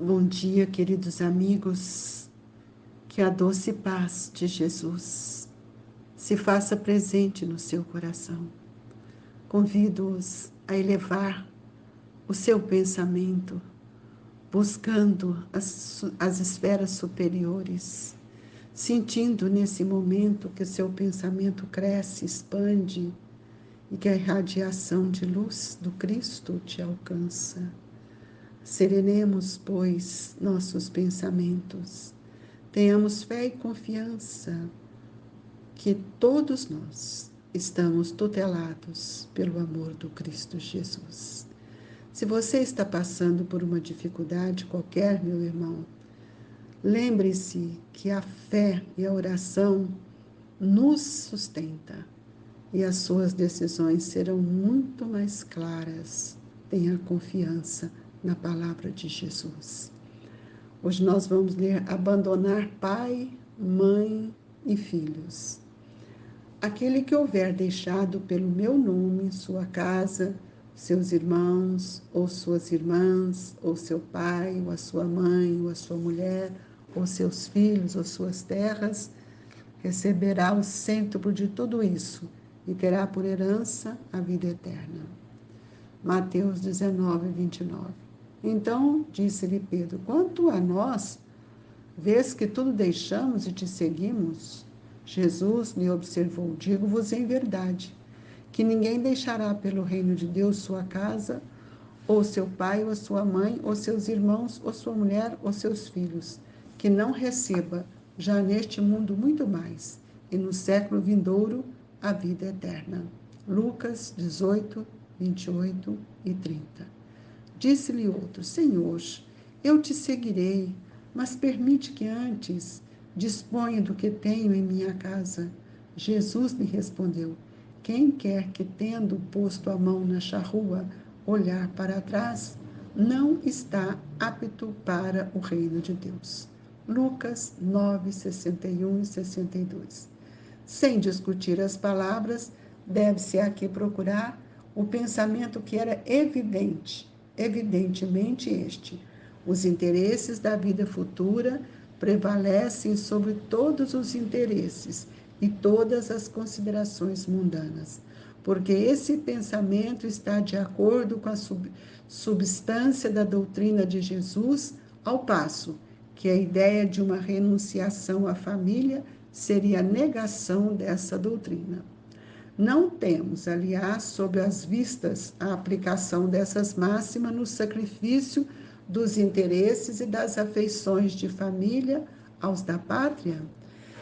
Bom dia, queridos amigos. Que a doce paz de Jesus se faça presente no seu coração. Convido-os a elevar o seu pensamento, buscando as esferas superiores, sentindo nesse momento que o seu pensamento cresce, expande e que a irradiação de luz do Cristo te alcança. Serenemos, pois, nossos pensamentos. Tenhamos fé e confiança que todos nós estamos tutelados pelo amor do Cristo Jesus. Se você está passando por uma dificuldade qualquer, meu irmão, lembre-se que a fé e a oração nos sustenta e as suas decisões serão muito mais claras. Tenha confiança na palavra de Jesus. Hoje nós vamos ler abandonar pai, mãe e filhos. Aquele que houver deixado pelo meu nome sua casa, seus irmãos, ou suas irmãs, ou seu pai, ou a sua mãe, ou a sua mulher, ou seus filhos, ou suas terras, receberá o cêntuplo de tudo isso e terá por herança a vida eterna. Mateus 19, 29. Então disse-lhe Pedro: quanto a nós, vês que tudo deixamos e te seguimos? Jesus lhe observou: digo-vos em verdade, que ninguém deixará pelo reino de Deus sua casa, ou seu pai, ou a sua mãe, ou seus irmãos, ou sua mulher, ou seus filhos, que não receba, já neste mundo, muito mais, e no século vindouro, a vida eterna. Lucas 18, 28 e 30. Disse-lhe outro: Senhor, eu te seguirei, mas permite que antes disponha do que tenho em minha casa. Jesus lhe respondeu: quem quer que, tendo posto a mão na charrua, olhar para trás, não está apto para o reino de Deus. Lucas 9, 61 e 62. Sem discutir as palavras, deve-se aqui procurar o pensamento que era evidentemente este: os interesses da vida futura prevalecem sobre todos os interesses e todas as considerações mundanas, porque esse pensamento está de acordo com a substância da doutrina de Jesus, ao passo que a ideia de uma renunciação à família seria a negação dessa doutrina. Não temos, aliás, sob as vistas, a aplicação dessas máximas no sacrifício dos interesses e das afeições de família aos da pátria?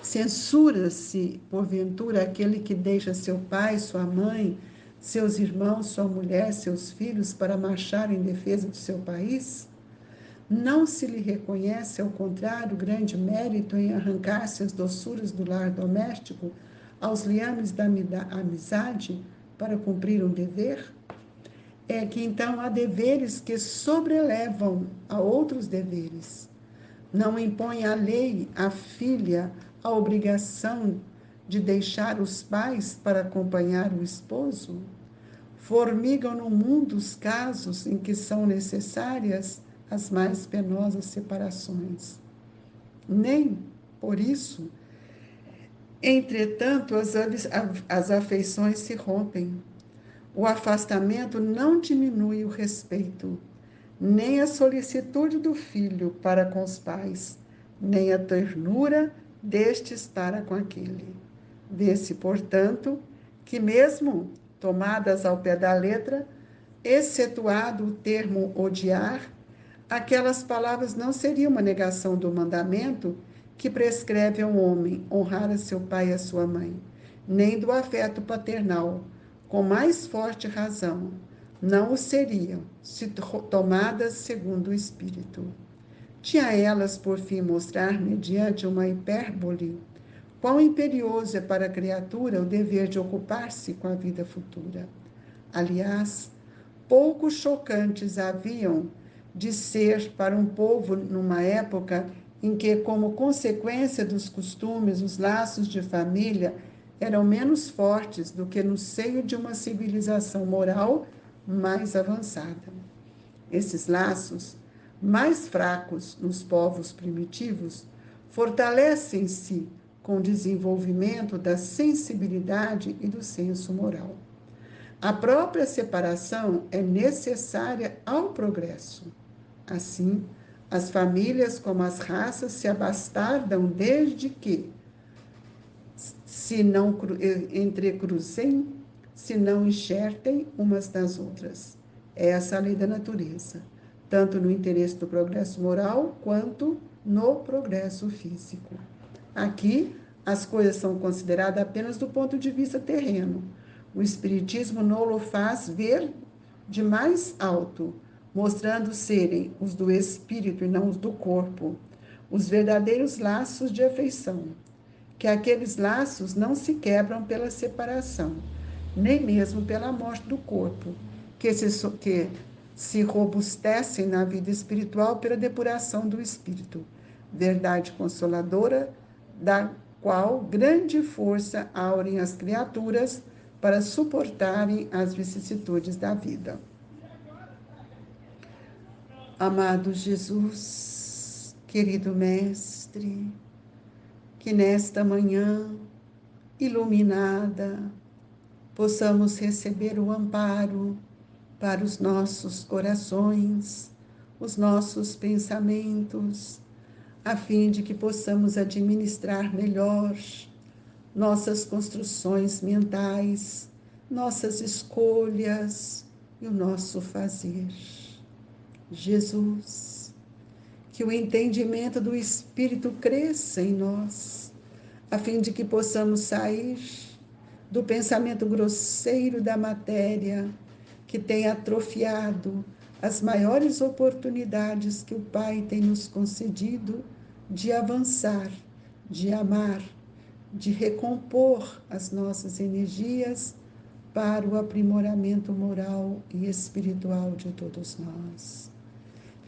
Censura-se, porventura, aquele que deixa seu pai, sua mãe, seus irmãos, sua mulher, seus filhos para marchar em defesa do seu país? Não se lhe reconhece, ao contrário, grande mérito em arrancar-se as doçuras do lar doméstico aos liames da amizade para cumprir um dever? É que então há deveres que sobrelevam a outros deveres. Não impõe a lei à filha a obrigação de deixar os pais para acompanhar o esposo? Formigam no mundo os casos em que são necessárias as mais penosas separações. Nem, por isso, entretanto, as afeições se rompem. O afastamento não diminui o respeito, nem a solicitude do filho para com os pais, nem a ternura destes para com aquele. Vê-se, portanto, que mesmo tomadas ao pé da letra, excetuado o termo odiar, aquelas palavras não seriam uma negação do mandamento que prescreve ao homem honrar a seu pai e a sua mãe, nem do afeto paternal, com mais forte razão, não o seriam, se tomadas segundo o Espírito. Tinha elas, por fim, mostrar, mediante uma hipérbole, quão imperioso é para a criatura o dever de ocupar-se com a vida futura. Aliás, pouco chocantes haviam de ser para um povo numa época em que, como consequência dos costumes, os laços de família eram menos fortes do que no seio de uma civilização moral mais avançada. Esses laços mais fracos nos povos primitivos, fortalecem-se com o desenvolvimento da sensibilidade e do senso moral. A própria separação é necessária ao progresso. Assim, as famílias como as raças se abastardam desde que se não entrecruzem, se não enxertem umas das outras. Essa é a lei da natureza, tanto no interesse do progresso moral quanto no progresso físico. Aqui, as coisas são consideradas apenas do ponto de vista terreno. O Espiritismo não o faz ver de mais alto, mostrando serem os do espírito e não os do corpo, os verdadeiros laços de afeição, que aqueles laços não se quebram pela separação, nem mesmo pela morte do corpo, que se robustecem na vida espiritual pela depuração do espírito, verdade consoladora, da qual grande força aurem as criaturas para suportarem as vicissitudes da vida. Amado Jesus, querido Mestre, que nesta manhã iluminada possamos receber o amparo para os nossos corações, os nossos pensamentos, a fim de que possamos administrar melhor nossas construções mentais, nossas escolhas e o nosso fazer. Jesus, que o entendimento do Espírito cresça em nós, a fim de que possamos sair do pensamento grosseiro da matéria, que tem atrofiado as maiores oportunidades que o Pai tem nos concedido de avançar, de amar, de recompor as nossas energias para o aprimoramento moral e espiritual de todos nós.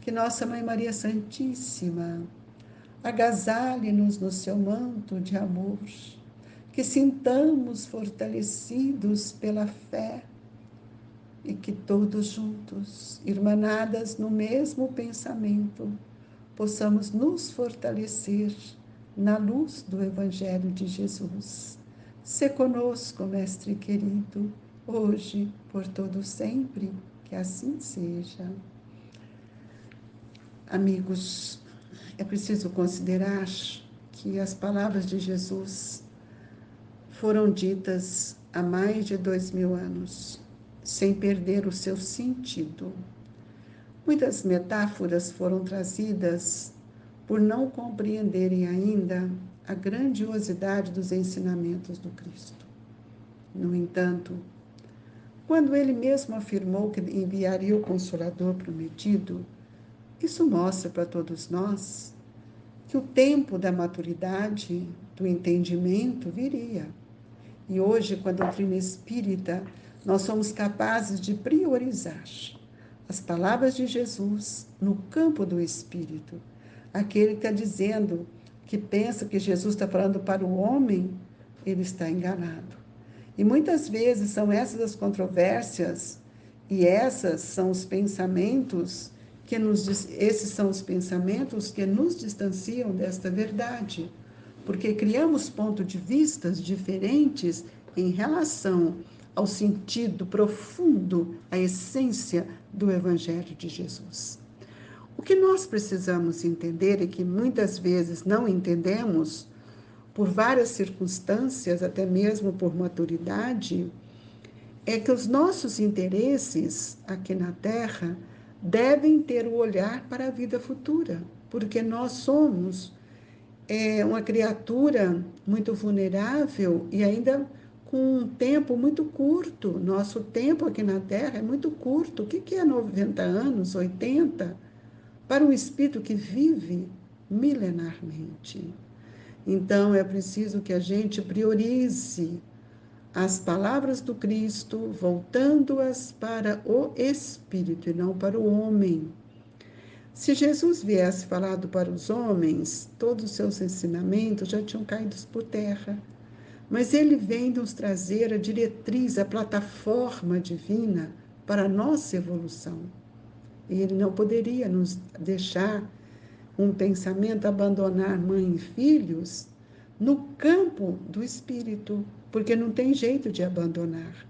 Que nossa Mãe Maria Santíssima agasalhe-nos no seu manto de amor, que sintamos fortalecidos pela fé e que todos juntos, irmanadas no mesmo pensamento, possamos nos fortalecer na luz do Evangelho de Jesus. Se conosco, Mestre querido, hoje, por todo sempre, que assim seja. Amigos, é preciso considerar que as palavras de Jesus foram ditas há mais de 2000 anos, sem perder o seu sentido. Muitas metáforas foram trazidas por não compreenderem ainda a grandiosidade dos ensinamentos do Cristo. No entanto, quando ele mesmo afirmou que enviaria o Consolador prometido, isso mostra para todos nós que o tempo da maturidade, do entendimento viria. E hoje, com a doutrina espírita, nós somos capazes de priorizar as palavras de Jesus no campo do espírito. Aquele que está dizendo, que pensa que Jesus está falando para o homem, ele está enganado. E muitas vezes são essas as controvérsias e esses são os pensamentos que nos distanciam desta verdade, porque criamos pontos de vista diferentes em relação ao sentido profundo, à essência do Evangelho de Jesus. O que nós precisamos entender e que muitas vezes não entendemos, por várias circunstâncias, até mesmo por maturidade, é que os nossos interesses aqui na Terra devem ter o olhar para a vida futura, porque nós somos uma criatura muito vulnerável e ainda com um tempo muito curto. Nosso tempo aqui na Terra é muito curto. O que é 90 anos, 80? Para um espírito que vive milenarmente. Então, é preciso que a gente priorize as palavras do Cristo, voltando-as para o Espírito e não para o homem. Se Jesus viesse falado para os homens, todos os seus ensinamentos já tinham caído por terra. Mas ele vem nos trazer a diretriz, a plataforma divina para a nossa evolução. E Ele não poderia nos deixar um pensamento abandonar mãe e filhos no campo do espírito, porque não tem jeito de abandonar.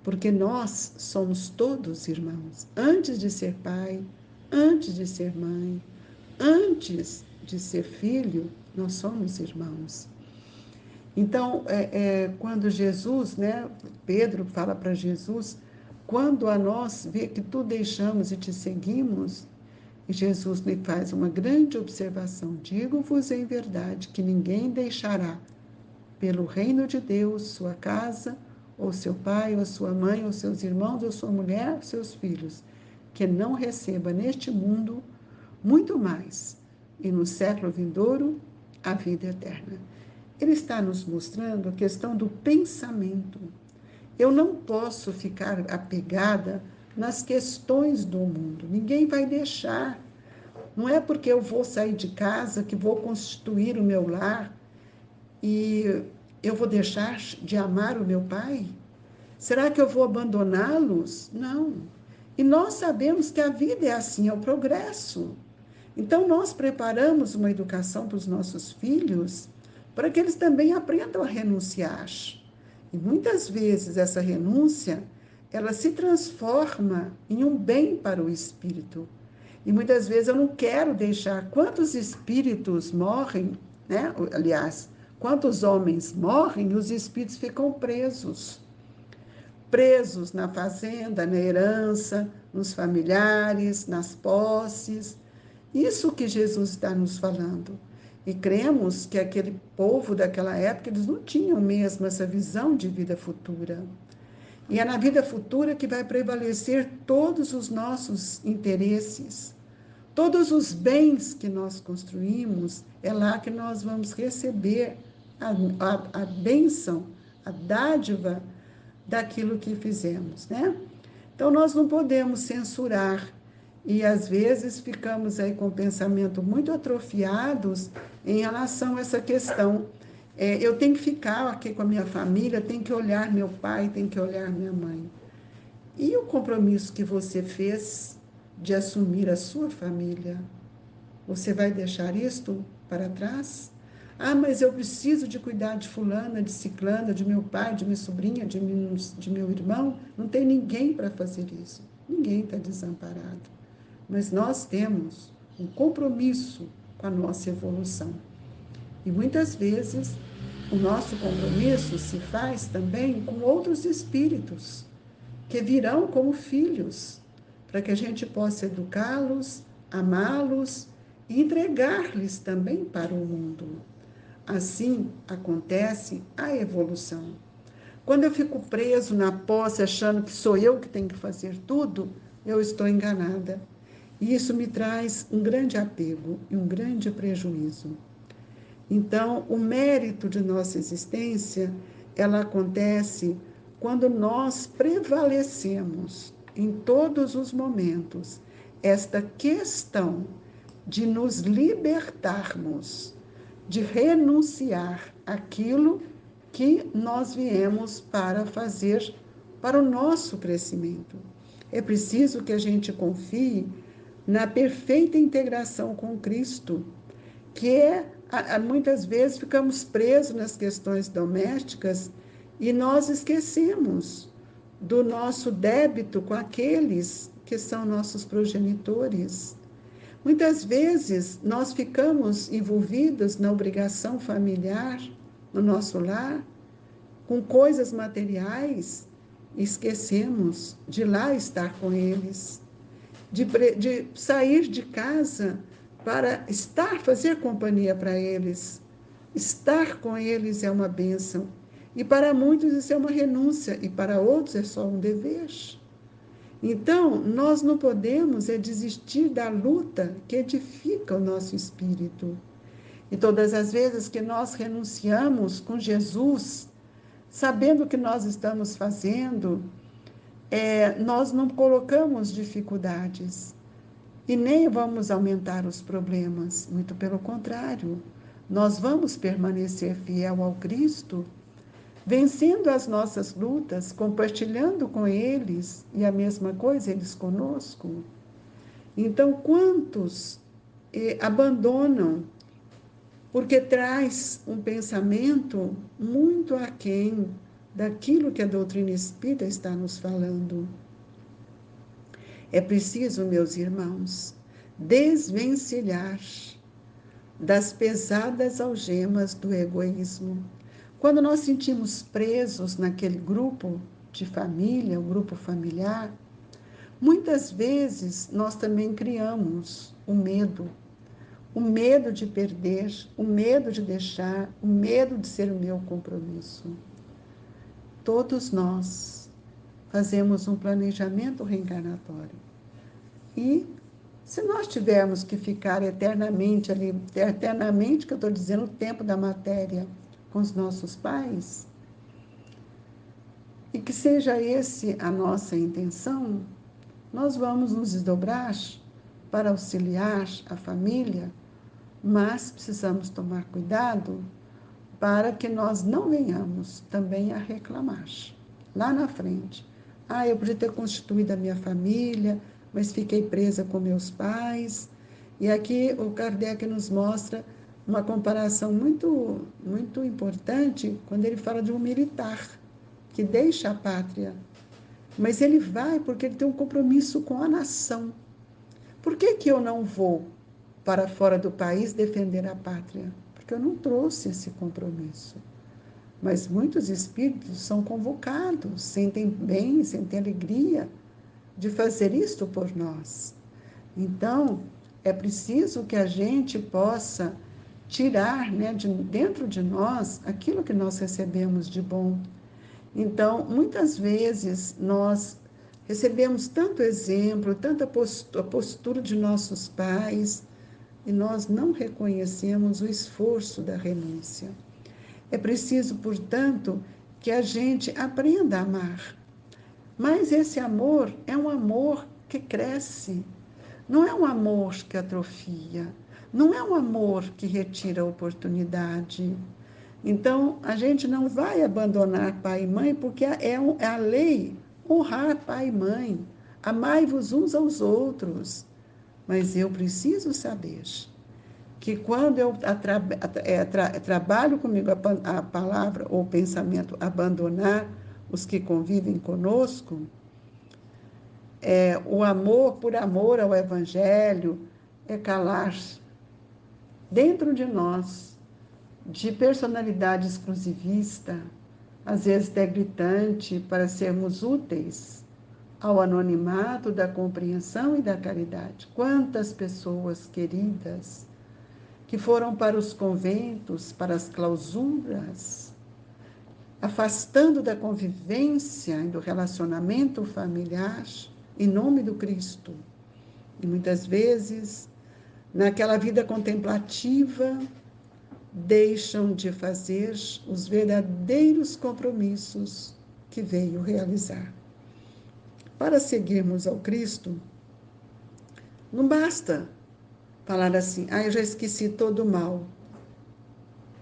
Porque nós somos todos irmãos, antes de ser pai, antes de ser mãe, antes de ser filho, nós somos irmãos. Então, quando Jesus, né, Pedro fala para Jesus, quando a nós vê que tu deixamos e te seguimos, e Jesus lhe faz uma grande observação: digo-vos em verdade que ninguém deixará pelo reino de Deus sua casa, ou seu pai, ou sua mãe, ou seus irmãos, ou sua mulher, ou seus filhos, que não receba neste mundo muito mais, e no século vindouro, a vida eterna. Ele está nos mostrando a questão do pensamento. Eu não posso ficar apegada nas questões do mundo. Ninguém vai deixar. Não é porque eu vou sair de casa que vou constituir o meu lar e eu vou deixar de amar o meu pai? Será que eu vou abandoná-los? Não. E nós sabemos que a vida é assim, é o progresso. Então, nós preparamos uma educação para os nossos filhos para que eles também aprendam a renunciar. E muitas vezes essa renúncia, ela se transforma em um bem para o espírito. E muitas vezes eu não quero deixar. Quantos espíritos morrem, né? Aliás, quantos homens morrem e os espíritos ficam presos. Presos na fazenda, na herança, nos familiares, nas posses. Isso que Jesus está nos falando. E cremos que aquele povo daquela época, eles não tinham mesmo essa visão de vida futura. E é na vida futura que vai prevalecer todos os nossos interesses. Todos os bens que nós construímos, é lá que nós vamos receber a bênção, a dádiva daquilo que fizemos, né? Então, nós não podemos censurar e, às vezes, ficamos aí com o pensamento muito atrofiados em relação a essa questão. Eu tenho que ficar aqui com a minha família, tenho que olhar meu pai, tenho que olhar minha mãe. E o compromisso que você fez de assumir a sua família? Você vai deixar isto para trás? Ah, mas eu preciso de cuidar de fulana, de ciclana, de meu pai, de minha sobrinha, de meu irmão. Não tem ninguém para fazer isso. Ninguém está desamparado. Mas nós temos um compromisso com a nossa evolução. E muitas vezes o nosso compromisso se faz também com outros espíritos que virão como filhos, para que a gente possa educá-los, amá-los e entregar-lhes também para o mundo. Assim acontece a evolução. Quando eu fico preso na posse, achando que sou eu que tenho que fazer tudo, eu estou enganada. E isso me traz um grande apego e um grande prejuízo. Então, o mérito de nossa existência, ela acontece quando nós prevalecemos em todos os momentos esta questão de nos libertarmos, de renunciar àquilo que nós viemos para fazer para o nosso crescimento. É preciso que a gente confie na perfeita integração com Cristo, que muitas vezes ficamos presos nas questões domésticas e nós esquecemos do nosso débito com aqueles que são nossos progenitores. Muitas vezes nós ficamos envolvidos na obrigação familiar, no nosso lar, com coisas materiais, e esquecemos de lá estar com eles, de sair de casa para fazer companhia para eles. Estar com eles é uma bênção. E para muitos isso é uma renúncia, e para outros é só um dever. Então, nós não podemos desistir da luta que edifica o nosso espírito. E todas as vezes que nós renunciamos com Jesus, sabendo o que nós estamos fazendo, nós não colocamos dificuldades e nem vamos aumentar os problemas. Muito pelo contrário, nós vamos permanecer fiel ao Cristo, vencendo as nossas lutas, compartilhando com eles, e a mesma coisa eles conosco. Então, quantos abandonam porque traz um pensamento muito aquém daquilo que a doutrina espírita está nos falando. É preciso, meus irmãos, desvencilhar das pesadas algemas do egoísmo. Quando nós sentimos presos naquele grupo de família, o grupo familiar, muitas vezes nós também criamos o medo de perder, o medo de deixar, o medo de ser o meu compromisso. Todos nós fazemos um planejamento reencarnatório. E se nós tivermos que ficar eternamente ali, eternamente, que eu estou dizendo, o tempo da matéria, com os nossos pais, e que seja esse a nossa intenção, nós vamos nos desdobrar para auxiliar a família, mas precisamos tomar cuidado para que nós não venhamos também a reclamar lá na frente. Eu podia ter constituído a minha família, mas fiquei presa com meus pais. E aqui o Kardec nos mostra uma comparação muito, muito importante quando ele fala de um militar que deixa a pátria, mas ele vai porque ele tem um compromisso com a nação. Por que eu não vou para fora do país defender a pátria? Porque eu não trouxe esse compromisso. Mas muitos espíritos são convocados, sentem bem, sentem alegria de fazer isto por nós. Então, é preciso que a gente possa tirar, né, dentro de nós aquilo que nós recebemos de bom. Então, muitas vezes nós recebemos tanto exemplo, tanta postura de nossos pais, e nós não reconhecemos o esforço da renúncia. É preciso, portanto, que a gente aprenda a amar. Mas esse amor é um amor que cresce, não é um amor que atrofia, não é um amor que retira a oportunidade. Então, a gente não vai abandonar pai e mãe, porque é a lei honrar pai e mãe, amai-vos uns aos outros. Mas eu preciso saber que quando eu trabalho comigo a palavra ou o pensamento abandonar os que convivem conosco, o amor por amor ao Evangelho é calar dentro de nós, de personalidade exclusivista, às vezes até gritante, para sermos úteis ao anonimato da compreensão e da caridade. Quantas pessoas queridas que foram para os conventos, para as clausuras, afastando da convivência e do relacionamento familiar em nome do Cristo. E muitas vezes, naquela vida contemplativa, deixam de fazer os verdadeiros compromissos que veio realizar. Para seguirmos ao Cristo, não basta falar assim, eu já esqueci todo o mal.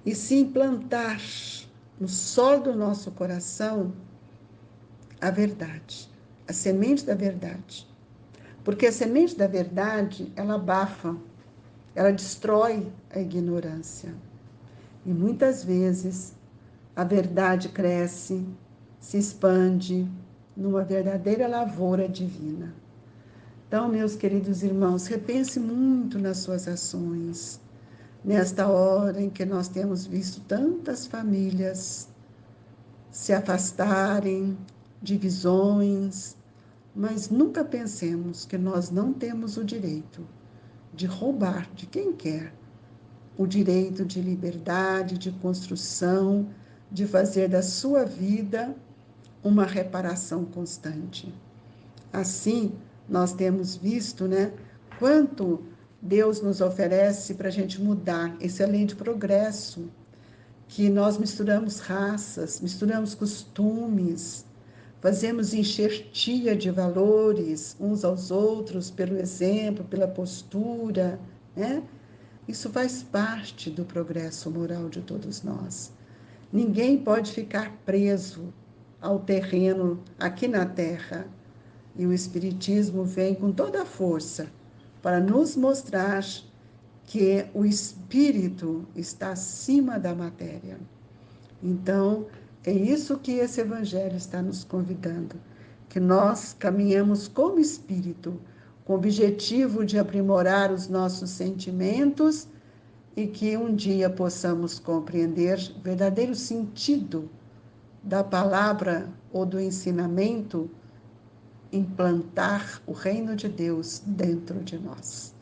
E se implantar no solo do nosso coração a verdade, a semente da verdade. Porque a semente da verdade, ela abafa, ela destrói a ignorância. E muitas vezes a verdade cresce, se expande numa verdadeira lavoura divina. Então, meus queridos irmãos, repense muito nas suas ações. Nesta hora em que nós temos visto tantas famílias se afastarem, divisões, mas nunca pensemos que nós não temos o direito de roubar de quem quer o direito de liberdade, de construção, de fazer da sua vida uma reparação constante. Assim, nós temos visto, né, quanto Deus nos oferece para a gente mudar esse além de progresso, que nós misturamos raças, misturamos costumes, fazemos enxertia de valores uns aos outros pelo exemplo, pela postura, né? Isso faz parte do progresso moral de todos nós. Ninguém pode ficar preso ao terreno aqui na Terra. E o Espiritismo vem com toda a força para nos mostrar que o espírito está acima da matéria. Então, é isso que esse evangelho está nos convidando, que nós caminhamos como espírito, com o objetivo de aprimorar os nossos sentimentos e que um dia possamos compreender o verdadeiro sentido da palavra ou do ensinamento, implantar o reino de Deus dentro de nós.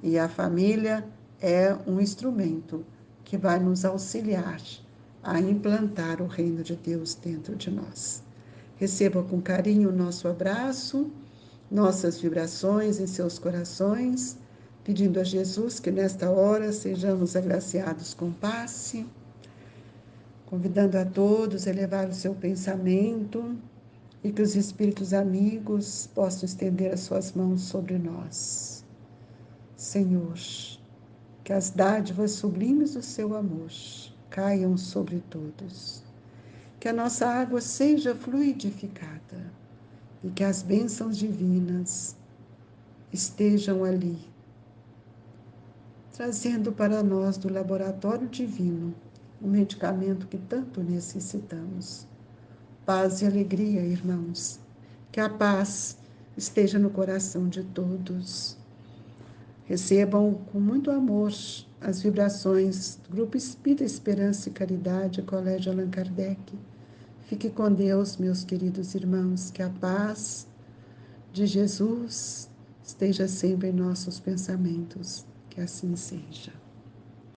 E a família é um instrumento que vai nos auxiliar a implantar o reino de Deus dentro de nós. Receba com carinho o nosso abraço, nossas vibrações em seus corações, pedindo a Jesus que nesta hora sejamos agraciados com passe, convidando a todos a elevar o seu pensamento e que os espíritos amigos possam estender as suas mãos sobre nós. Senhor, que as dádivas sublimes do seu amor caiam sobre todos, que a nossa água seja fluidificada e que as bênçãos divinas estejam ali, trazendo para nós do laboratório divino o medicamento que tanto necessitamos. Paz e alegria, irmãos, que a paz esteja no coração de todos. Recebam com muito amor as vibrações do Grupo Espírita Esperança e Caridade, Colégio Allan Kardec. Fique com Deus, meus queridos irmãos, que a paz de Jesus esteja sempre em nossos pensamentos. Que assim seja.